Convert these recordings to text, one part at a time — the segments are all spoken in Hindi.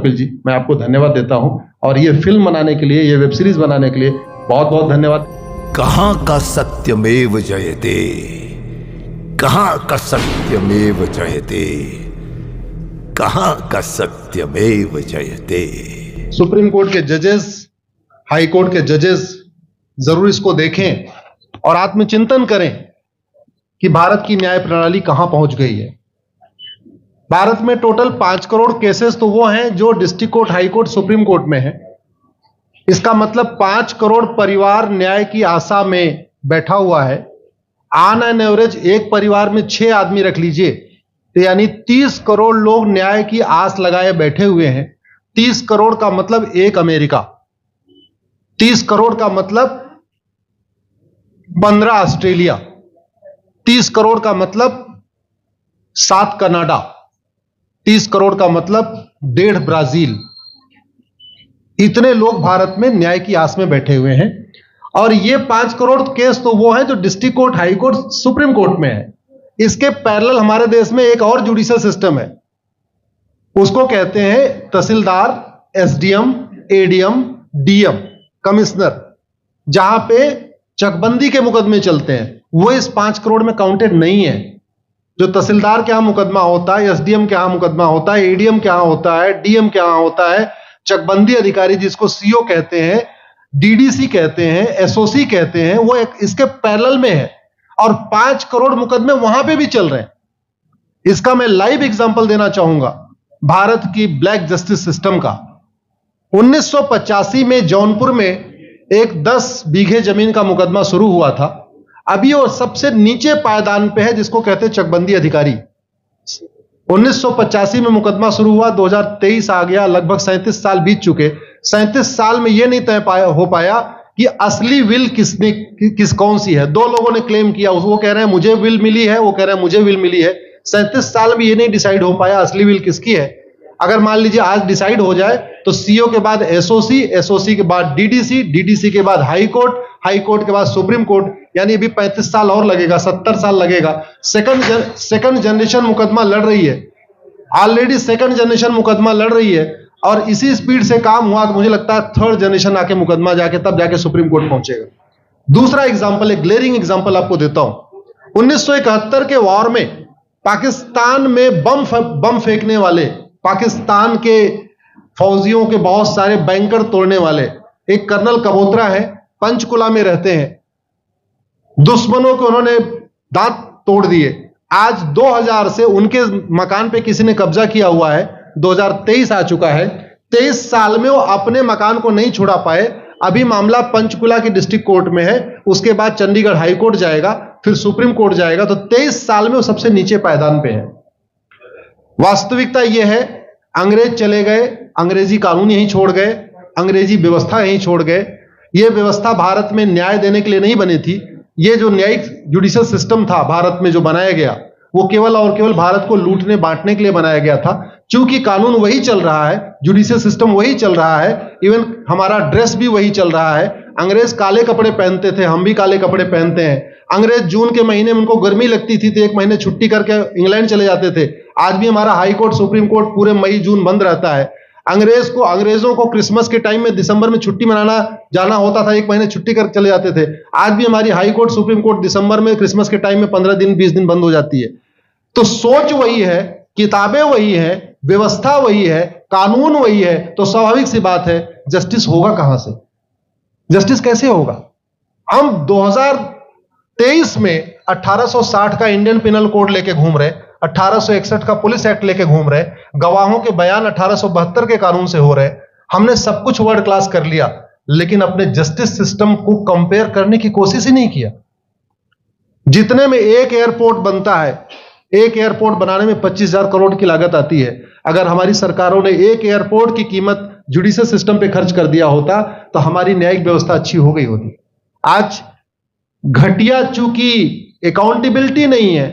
कपिल जी, मैं आपको धन्यवाद देता हूं और ये फिल्म बनाने के लिए, ये वेब सीरीज बनाने के लिए बहुत बहुत धन्यवाद। कहां का सत्यमेव जयते, कहां का सत्यमेव जयते, कहां का सत्यमेव जयते। सुप्रीम कोर्ट के जजेस, हाई कोर्ट के जजेस जरूर इसको देखें और आत्मचिंतन करें कि भारत की न्याय प्रणाली कहां पहुंच गई है। भारत में टोटल 5 करोड़ केसेस तो वो हैं जो district court, high court, supreme court में है। इसका मतलब 5 करोड़ परिवार न्याय की आशा में बैठा हुआ है। ऑन एन एवरेज एक परिवार में 6 आदमी रख लीजिए, तो यानी 30 करोड़ लोग न्याय की आस लगाए बैठे हुए हैं। 30 करोड़ का मतलब एक अमेरिका, 30 करोड़ का मतलब 15 ऑस्ट्रेलिया, 30 करोड़ का मतलब 7 कनाडा, 30 करोड़ का मतलब 1.5 ब्राजील। इतने लोग भारत में न्याय की आस में बैठे हुए हैं। और ये 5 करोड़ केस तो वो हैं जो district court, high court, supreme court में है। इसके पैरेलल हमारे देश में एक और जुडिशियल सिस्टम है, उसको कहते हैं तहसीलदार, एसडीएम, एडीएम, डीएम, कमिश्नर, जहां पे चकबंदी के मुकदमे चलते हैं। वो इस 5 करोड़ में काउंटेड नहीं है। जो तहसीलदार के यहां मुकदमा होता है, एसडीएम के यहां मुकदमा होता है, एडीएम के यहां होता है, डीएम के यहां होता है, चकबंदी अधिकारी जिसको सीओ कहते हैं, डीडीसी कहते हैं, एसओसी कहते हैं, वो एक इसके पैरेलल में है। और 5 करोड़ मुकदमे वहां पे भी चल रहे हैं। इसका मैं लाइव एग्जांपल देना चाहूंगा भारत की ब्लैक जस्टिस सिस्टम का। 1985 में जौनपुर में एक 10 बीघे जमीन का मुकदमा शुरू हुआ था। अभी वो सबसे नीचे पायदान पे है, जिसको कहते हैं चकबंदी अधिकारी। 1985 में मुकदमा शुरू हुआ, 2023 आ गया, लगभग 37 साल बीत चुके। 37 साल में यह नहीं तय हो पाया कि असली विल कौन सी है। 2 लोगों ने क्लेम किया, वो कह रहे हैं मुझे विल मिली है, वो कह रहे हैं मुझे विल मिली है। 37 साल में यह नहीं डिसाइड हो पाया असली विल किसकी है। अगर मान लीजिए आज डिसाइड हो जाए तो सीओ के बाद एसओसी, एसओसी के बाद डीडीसी, डीडीसी के बाद हाई कोर्ट, हाई कोर्ट के बाद सुप्रीम कोर्ट, यानी अभी 35 साल और लगेगा, 70 साल लगेगा। सेकंड जनरेशन मुकदमा लड़ रही है, ऑलरेडी सेकंड जनरेशन मुकदमा लड़ रही है। और इसी स्पीड से काम हुआ तो मुझे लगता है 3rd जनरेशन आके मुकदमा जाके तब जाके सुप्रीम कोर्ट पहुंचेगा। दूसरा एग्जांपल, एक ग्लेरिंग एग्जांपल आपको देता हूं। 1971 के वॉर में पाकिस्तान में बम फेंकने वाले, पाकिस्तान के फौजियों के बहुत सारे बैंकर तोड़ने वाले एक कर्नल कबोत्रा है, पंचकुला में रहते हैं। दुश्मनों को उन्होंने दांत तोड़ दिए। आज 2000 से उनके मकान पे किसी ने कब्जा किया हुआ है। 2023 आ चुका है, 23 साल में वो अपने मकान को नहीं छुड़ा पाए। अभी मामला पंचकुला की डिस्ट्रिक्ट कोर्ट में है, उसके बाद चंडीगढ़ हाई कोर्ट जाएगा, फिर सुप्रीम कोर्ट जाएगा। तो 23 साल में वो सबसे नीचे पायदान पे है। वास्तविकता यह है, अंग्रेज चले गए, अंग्रेजी कानून यहीं छोड़ गए, अंग्रेजी व्यवस्था यहीं छोड़ गए। यह व्यवस्था भारत में न्याय देने के लिए नहीं बनी थी। यह जो न्यायिक जुडिशियल सिस्टम था भारत में जो बनाया गया, वो केवल और केवल भारत को लूटने बांटने के लिए बनाया गया था। क्योंकि कानून वही चल रहा है, जुडिशियल सिस्टम वही चल रहा है, इवन हमारा ड्रेस भी वही चल रहा है। अंग्रेज काले कपड़े पहनते थे, हम भी काले कपड़े पहनते हैं। अंग्रेज जून के महीने में उनको गर्मी लगती थी तो 1 महीने छुट्टी करके इंग्लैंड चले जाते थे। आज भी हमारा हाई कोर्ट, सुप्रीम कोर्ट पूरे मई जून बंद रहता है। अंग्रेजों को क्रिसमस के टाइम में दिसंबर में छुट्टी मनाना जाना होता था, 1 महीने छुट्टी कर चले जाते थे। आज भी हमारी हाई कोर्ट, सुप्रीम कोर्ट दिसंबर में, क्रिसमस के टाइम में 15 दिन 20 दिन बंद हो जाती है। तो सोच वही है, किताबें वही है, व्यवस्था वही है, कानून वही है। तो स्वाभाविक सी बात है, जस्टिस होगा कहां से? जस्टिस कैसे होगा? हम 2023 में 1860 का इंडियन पिनल कोड लेके घूम रहे, 1861 का पुलिस एक्ट लेके घूम रहे, गवाहों के बयान 1872 के कानून से हो रहे। हमने सब कुछ वर्ल्ड क्लास कर लिया, लेकिन अपने जस्टिस सिस्टम को कंपेयर करने की कोशिश ही नहीं किया। जितने में एक एयरपोर्ट बनता है, एक एयरपोर्ट बनाने में 25,000 करोड़ की लागत आती है। अगर हमारी सरकारों ने एक एयरपोर्ट की कीमत जुडिशियल सिस्टम पे खर्च कर दिया होता तो हमारी न्यायिक व्यवस्था अच्छी हो गई होती। आज घटिया, चूंकि अकाउंटेबिलिटी नहीं है,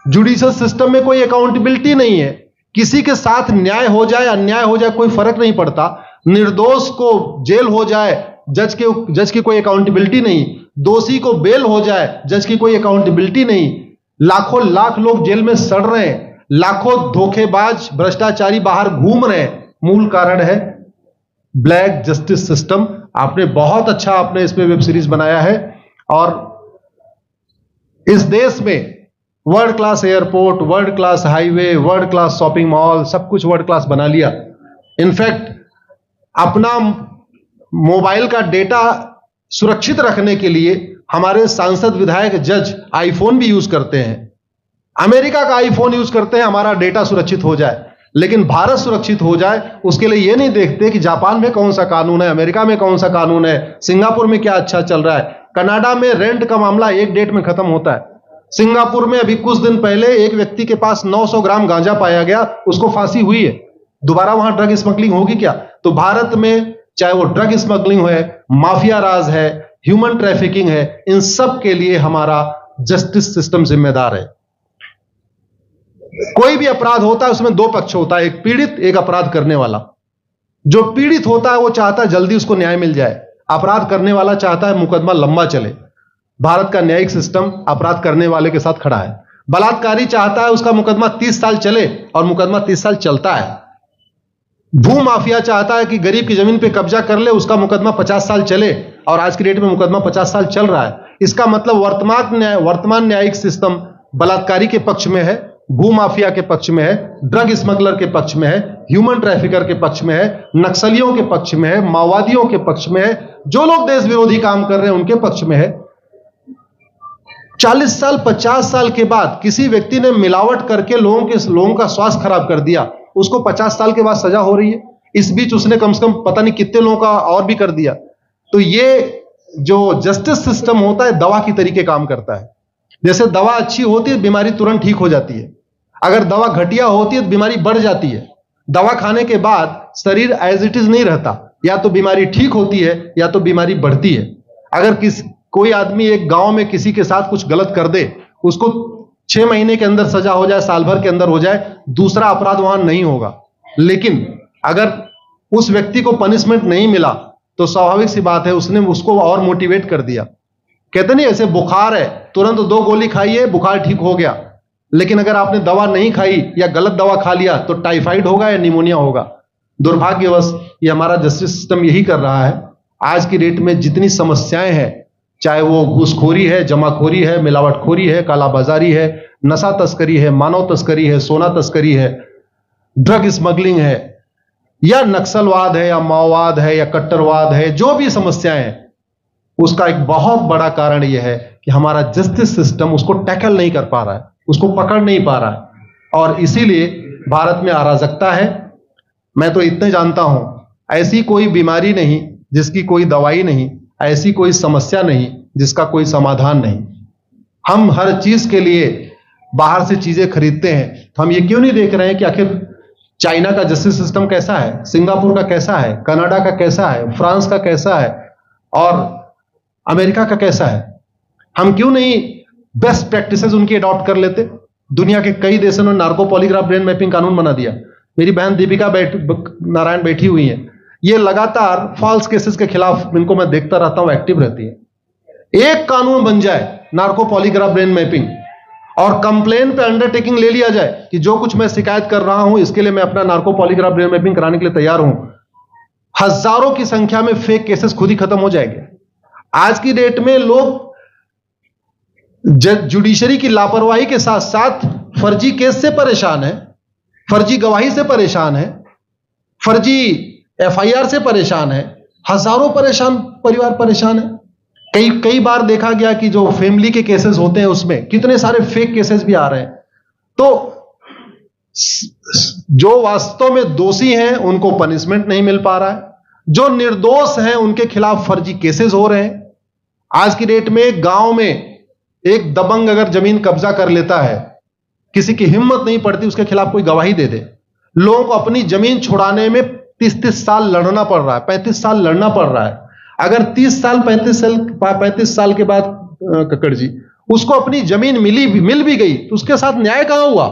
जुडिशियल सिस्टम में कोई अकाउंटेबिलिटी नहीं है। किसी के साथ न्याय हो जाए, अन्याय हो जाए, कोई फर्क नहीं पड़ता। निर्दोष को जेल हो जाए, जज की कोई अकाउंटेबिलिटी नहीं। दोषी को बेल हो जाए, जज की कोई अकाउंटेबिलिटी नहीं। लाखों लाख लोग जेल में सड़ रहे हैं, लाखों धोखेबाज भ्रष्टाचारी बाहर घूम रहे हैं, मूल कारण है ब्लैक जस्टिस सिस्टम। आपने बहुत अच्छा आपने इस पे वेब सीरीज बनाया है और इस देश में world class airport, world class highway, world class shopping mall, सब कुछ वर्ल्ड क्लास बना लिया। इनफैक्ट अपना मोबाइल का डेटा सुरक्षित रखने के लिए हमारे सांसद, विधायक, जज आईफोन भी यूज करते हैं। अमेरिका का आईफोन यूज करते हैं हमारा डेटा सुरक्षित हो जाए, लेकिन भारत सुरक्षित हो जाए उसके लिए यह नहीं देखते कि जापान में कौन सा कानून है, अमेरिका में कौन सा कानून है, सिंगापुर में क्या अच्छा चल रहा है। कनाडा में रेंट का मामला एक डेट में खत्म होता है। सिंगापुर में अभी कुछ दिन पहले एक व्यक्ति के पास 900 ग्राम गांजा पाया गया, उसको फांसी हुई है। दोबारा वहां ड्रग स्मगलिंग होगी क्या? तो भारत में चाहे वो ड्रग स्मगलिंग है, माफिया राज है, ह्यूमन ट्रैफिकिंग है, इन सब के लिए हमारा जस्टिस सिस्टम जिम्मेदार है। कोई भी अपराध होता है उसमें दो पक्ष होता है, एक पीड़ित, एक अपराध करने वाला। जो पीड़ित होता है वो चाहता है जल्दी उसको न्याय मिल जाए, अपराध करने वाला चाहता है मुकदमा लंबा चले। भारत का न्यायिक सिस्टम अपराध करने वाले के साथ खड़ा है। बलात्कारी चाहता है उसका मुकदमा 30 साल चले और मुकदमा 30 साल चलता है। भू माफिया चाहता है कि गरीब की जमीन पे कब्जा कर ले, उसका मुकदमा 50 साल चले और आज की डेट में मुकदमा 50 साल चल रहा है। इसका मतलब वर्तमान न्यायिक सिस्टम बलात्कारी के पक्ष में है, भू माफिया के पक्ष में है, ड्रग स्मगलर के पक्ष में है, ह्यूमन ट्रैफिकर के पक्ष में है, नक्सलियों के पक्ष में है, माओवादियों के पक्ष में है, जो लोग देश विरोधी काम कर रहे हैं उनके पक्ष में है। 40 साल 50 साल के बाद किसी व्यक्ति ने मिलावट करके लोगों का स्वास्थ्य खराब कर दिया, उसको 50 साल के बाद सजा हो रही है। इस बीच उसने कम से कम पता नहीं कितने लोगों का और भी कर दिया। तो ये जो जस्टिस सिस्टम होता है दवा की तरीके काम करता है। जैसे दवा अच्छी होती है बीमारी तुरंत ठीक हो जाती है, अगर दवा घटिया होती है तो बीमारी बढ़ जाती है। दवा खाने के बाद शरीर एज इट इज नहीं रहता, या तो बीमारी ठीक होती है या तो बीमारी बढ़ती है। अगर कोई आदमी एक गांव में किसी के साथ कुछ गलत कर दे, उसको 6 महीने के अंदर सजा हो जाए, साल भर के अंदर हो जाए, दूसरा अपराध वहां नहीं होगा। लेकिन अगर उस व्यक्ति को पनिशमेंट नहीं मिला तो स्वाभाविक सी बात है उसने उसको और मोटिवेट कर दिया। कहते नहीं ऐसे बुखार है, तुरंत 2 गोली खाइए बुखार ठीक हो गया, लेकिन अगर आपने दवा नहीं खाई या गलत दवा खा लिया तो टाइफाइड होगा या निमोनिया होगा। दुर्भाग्यवश ये हमारा जस्टिस सिस्टम यही कर रहा है। आज की डेट में जितनी समस्याएं हैं, चाहे वो घूसखोरी है, जमाखोरी है, मिलावटखोरी है, कालाबाजारी है, नशा तस्करी है, मानव तस्करी है, सोना तस्करी है, ड्रग स्मगलिंग है, या नक्सलवाद है, या माओवाद है, या कट्टरवाद है, जो भी समस्याएं हैं, उसका एक बहुत बड़ा कारण यह है कि हमारा जस्टिस सिस्टम उसको टैकल नहीं कर पा रहा है, उसको पकड़ नहीं पा रहा है, और इसीलिए भारत में अराजकता है। मैं तो इतने जानता हूं, ऐसी कोई बीमारी नहीं जिसकी कोई दवाई नहीं, ऐसी कोई समस्या नहीं जिसका कोई समाधान नहीं। हम हर चीज के लिए बाहर से चीजें खरीदते हैं, तो हम ये क्यों नहीं देख रहे हैं कि आखिर चाइना का जस्टिस सिस्टम कैसा है, सिंगापुर का कैसा है, कनाडा का कैसा है, फ्रांस का कैसा है और अमेरिका का कैसा है। हम क्यों नहीं बेस्ट प्रैक्टिसेस उनकी अडॉप्ट कर लेते। दुनिया के कई देशों ने नार्को पॉलीग्राफ ब्रेन मैपिंग कानून बना दिया। मेरी बहन दीपिका नारायण बैठी हुई है, ये लगातार फॉल्स केसेस के खिलाफ, इनको मैं देखता रहता हूं, एक्टिव रहती है। एक कानून बन जाए नार्को पॉलीग्राफ ब्रेन मैपिंग और कंप्लेन पे अंडरटेकिंग ले लिया जाए कि जो कुछ मैं शिकायत कर रहा हूं इसके लिए मैं अपना नार्को पॉलीग्राफ ब्रेन मैपिंग कराने के लिए तैयार हूं, हजारों की संख्या में फेक केसेस खुद ही खत्म हो जाएंगे। आज की डेट में लोग जुडिशरी की लापरवाही के साथ साथ फर्जी केस से परेशान है, फर्जी गवाही से परेशान है, फर्जी एफआईआर से परेशान है, हजारों परिवार परेशान है। कई बार देखा गया कि जो फैमिली के केसेस होते हैं उसमें कितने सारे फेक केसेस भी आ रहे हैं। तो जो वास्तव में दोषी हैं उनको पनिशमेंट नहीं मिल पा रहा है, जो निर्दोष हैं उनके खिलाफ फर्जी केसेस हो रहे हैं। आज की डेट में गांव में एक दबंग अगर जमीन कब्जा कर लेता है, किसी की हिम्मत नहीं पड़ती उसके खिलाफ कोई गवाही दे दे। लोगों को अपनी जमीन छुड़ाने में 30-30 साल लड़ना पड़ रहा है, 35 साल लड़ना पड़ रहा है। अगर 30 साल 35 साल के बाद कक्कड़ जी उसको अपनी जमीन मिल भी गई तो उसके साथ न्याय कहां हुआ?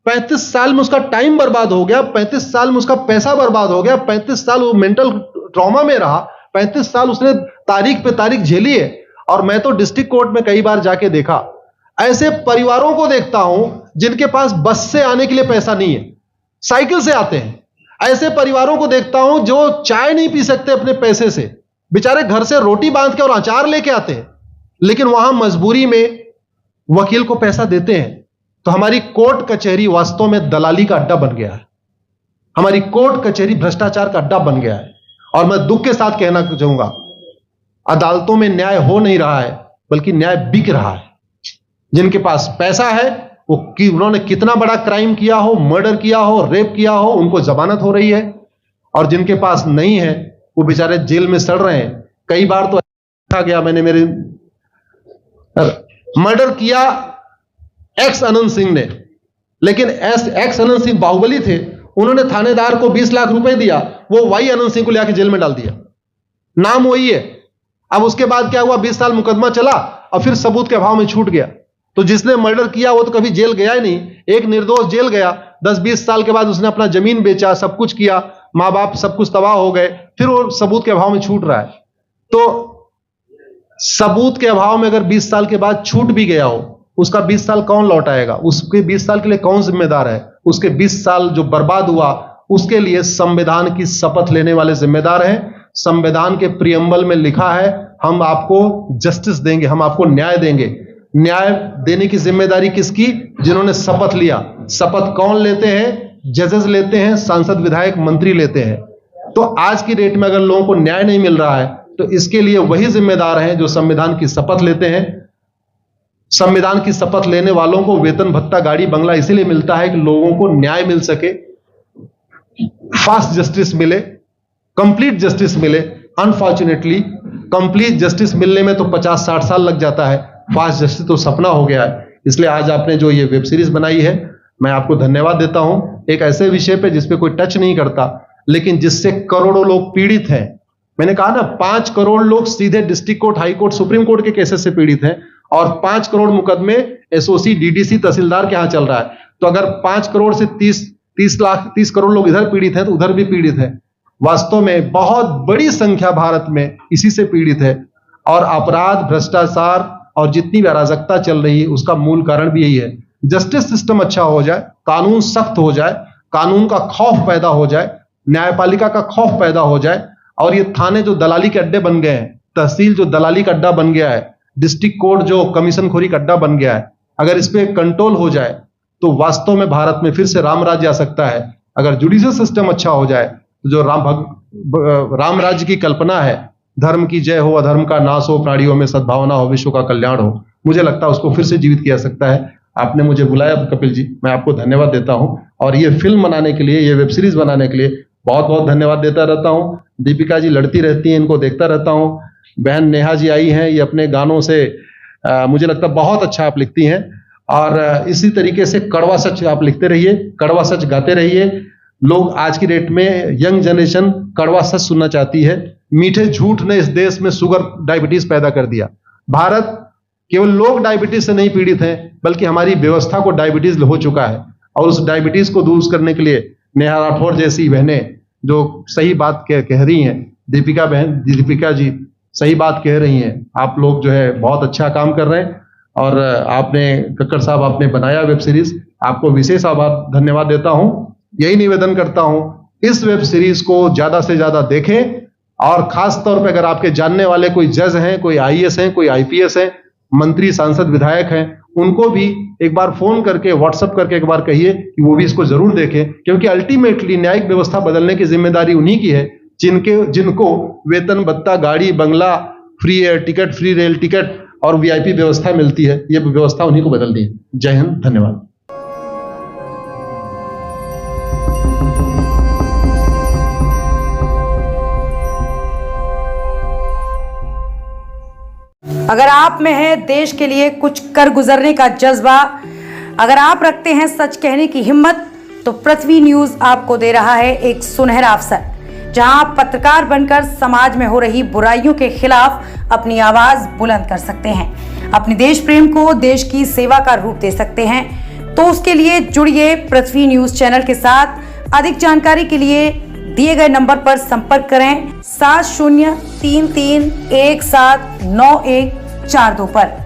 35 साल में उसका टाइम बर्बाद हो गया, 35 साल में उसका पैसा बर्बाद हो गया, 35 साल वो मेंटल ट्रॉमा में रहा, 35 साल उसने तारीख पे तारीख झेली है। और मैं तो डिस्ट्रिक्ट कोर्ट में कई बार जाके देखा, ऐसे परिवारों को देखता हूं जिनके पास बस से आने के लिए पैसा नहीं है, साइकिल से आते हैं। ऐसे परिवारों को देखता हूं जो चाय नहीं पी सकते अपने पैसे से, बेचारे घर से रोटी बांध के और अचार लेके आते हैं, लेकिन वहां मजबूरी में वकील को पैसा देते हैं। तो हमारी कोर्ट कचहरी वास्तव में दलाली का अड्डा बन गया है। हमारी कोर्ट कचहरी भ्रष्टाचार का अड्डा बन गया है। और मैं दुख के साथ कहना चाहूंगा, अदालतों में न्याय हो नहीं रहा है, बल्कि न्याय बिक रहा है। जिनके पास पैसा है वो उन्होंने कितना बड़ा क्राइम किया हो, मर्डर किया हो, रेप किया हो, उनको जमानत हो रही है, और जिनके पास नहीं है वो बेचारे जेल में सड़ रहे हैं। कई बार तो देखा गया, मैंने मेरे मर्डर किया एक्स अनंत सिंह ने, लेकिन एक्स अनंत सिंह बाहुबली थे, उन्होंने थानेदार को 20 लाख रुपए दिया, वो वाई अनंत सिंह को लेकर जेल में डाल दिया, नाम वही है। अब उसके बाद क्या हुआ, 20 साल मुकदमा चला और फिर सबूत के अभाव में छूट गया। तो जिसने मर्डर किया वो तो कभी जेल गया ही नहीं, एक निर्दोष जेल गया, 10-20 साल के बाद उसने अपना जमीन बेचा, सब कुछ किया, मां बाप सब कुछ तबाह हो गए, फिर वो सबूत के अभाव में छूट रहा है। तो सबूत के अभाव में अगर 20 साल के बाद छूट भी गया हो, उसका 20 साल कौन लौटाएगा? उसके 20 साल के लिए कौन जिम्मेदार है? उसके 20 साल जो बर्बाद हुआ उसके लिए संविधान की शपथ लेने वाले जिम्मेदार हैं। संविधान के प्रियम्बल में लिखा है, हम आपको जस्टिस देंगे, हम आपको न्याय देंगे। न्याय देने की जिम्मेदारी किसकी? जिन्होंने शपथ लिया। शपथ कौन लेते हैं? जजेस लेते हैं, सांसद, विधायक, मंत्री लेते हैं। तो आज की डेट में अगर लोगों को न्याय नहीं मिल रहा है तो इसके लिए वही जिम्मेदार हैं जो संविधान की शपथ लेते हैं। संविधान की शपथ लेने वालों को वेतन, भत्ता, गाड़ी, बंगला इसीलिए मिलता है कि लोगों को न्याय मिल सके, फास्ट जस्टिस मिले, कंप्लीट जस्टिस मिले। अनफॉर्चुनेटली कंप्लीट जस्टिस मिलने में तो 50-60 साल लग जाता है, फास्ट जस्टिस तो सपना हो गया है। इसलिए आज आपने जो ये वेब सीरीज बनाई है, मैं आपको धन्यवाद देता हूं। एक ऐसे विषय पे जिसपे कोई टच नहीं करता, लेकिन जिससे करोड़ों लोग पीड़ित हैं। मैंने कहा ना, 5 करोड़ लोग सीधे district court, high court, supreme court के केसेस से पीड़ित हैं, और 5 करोड़ मुकदमे एसओसी, डीडीसी, तहसीलदार के यहां चल रहा है। तो अगर 5 करोड़ से 30 करोड़ लोग इधर पीड़ित हैं तो उधर भी पीड़ित है। वास्तव में बहुत बड़ी संख्या भारत में इसी से पीड़ित है। और अपराध, भ्रष्टाचार और जितनी भी अराजकता चल रही है उसका मूल कारण भी यही है। जस्टिस सिस्टम अच्छा हो जाए, कानून सख्त हो जाए, कानून का खौफ पैदा हो जाए, न्यायपालिका का खौफ पैदा हो जाए, और ये थाने जो दलाली के अड्डे बन गए हैं, तहसील जो दलाली का अड्डा बन गया है, डिस्ट्रिक्ट कोर्ट जो कमीशन खोरी का अड्डा बन गया है, अगर इस पे कंट्रोल हो जाए तो वास्तव में भारत में फिर से राम राज्य आ सकता है। अगर जुडिशियल सिस्टम अच्छा हो जाए तो जो राम राज्य की कल्पना है, धर्म की जय हो, अधर्म का नाश हो, प्राणियों में सद्भावना हो, विश्व का कल्याण हो, मुझे लगता है उसको फिर से जीवित किया सकता है। आपने मुझे बुलाया कपिल जी, मैं आपको धन्यवाद देता हूं। और ये फिल्म बनाने के लिए, ये वेब सीरीज बनाने के लिए बहुत बहुत धन्यवाद देता रहता हूं। दीपिका जी लड़ती रहती हैं, इनको देखता रहता हूं। बहन नेहा जी आई हैं, ये अपने गानों से मुझे लगता है बहुत अच्छा आप लिखती हैं, और इसी तरीके से कड़वा सच आप लिखते रहिए, कड़वा सच गाते रहिए। लोग आज की डेट में, यंग जनरेशन कड़वा सच सुनना चाहती है। मीठे झूठ ने इस देश में शुगर, डायबिटीज पैदा कर दिया। भारत केवल लोग डायबिटीज से नहीं पीड़ित हैं, बल्कि हमारी व्यवस्था को डायबिटीज हो चुका है। और उस डायबिटीज को दूर करने के लिए नेहा राठौर जैसी बहनें जो सही बात कह रही हैं, दीपिका जी सही बात कह रही हैं। आप लोग जो है बहुत अच्छा काम कर रहे हैं। और आपने, कक्कड़ साहब, आपने बनाया वेब सीरीज, आपको विशेष आभार, धन्यवाद देता हूं। यही निवेदन करता हूं, इस वेब सीरीज को ज्यादा से ज्यादा देखें, और खास तौर पे अगर आपके जानने वाले कोई जज हैं, कोई आईएएस हैं, कोई आईपीएस हैं, मंत्री, सांसद, विधायक हैं, उनको भी एक बार फोन करके, व्हाट्सएप करके एक बार कहिए कि वो भी इसको जरूर देखें। क्योंकि अल्टीमेटली न्यायिक व्यवस्था बदलने की जिम्मेदारी उन्हीं की है जिनको वेतन, भत्ता, गाड़ी, बंगला, free air ticket, free rail ticket और वीआईपी व्यवस्था मिलती है। ये व्यवस्था उन्हीं को बदलनी है। जय हिंद, धन्यवाद। अगर आप में है देश के लिए कुछ कर गुजरने का जज्बा, अगर आप रखते हैं सच कहने की हिम्मत, तो पृथ्वी न्यूज आपको दे रहा है एक सुनहरा अवसर, जहां आप पत्रकार बनकर समाज में हो रही बुराइयों के खिलाफ अपनी आवाज बुलंद कर सकते हैं, अपने देश प्रेम को देश की सेवा का रूप दे सकते हैं। तो उसके लिए जुड़िए पृथ्वी न्यूज चैनल के साथ। अधिक जानकारी के लिए दिए गए नंबर पर संपर्क करें 7033179142 पर।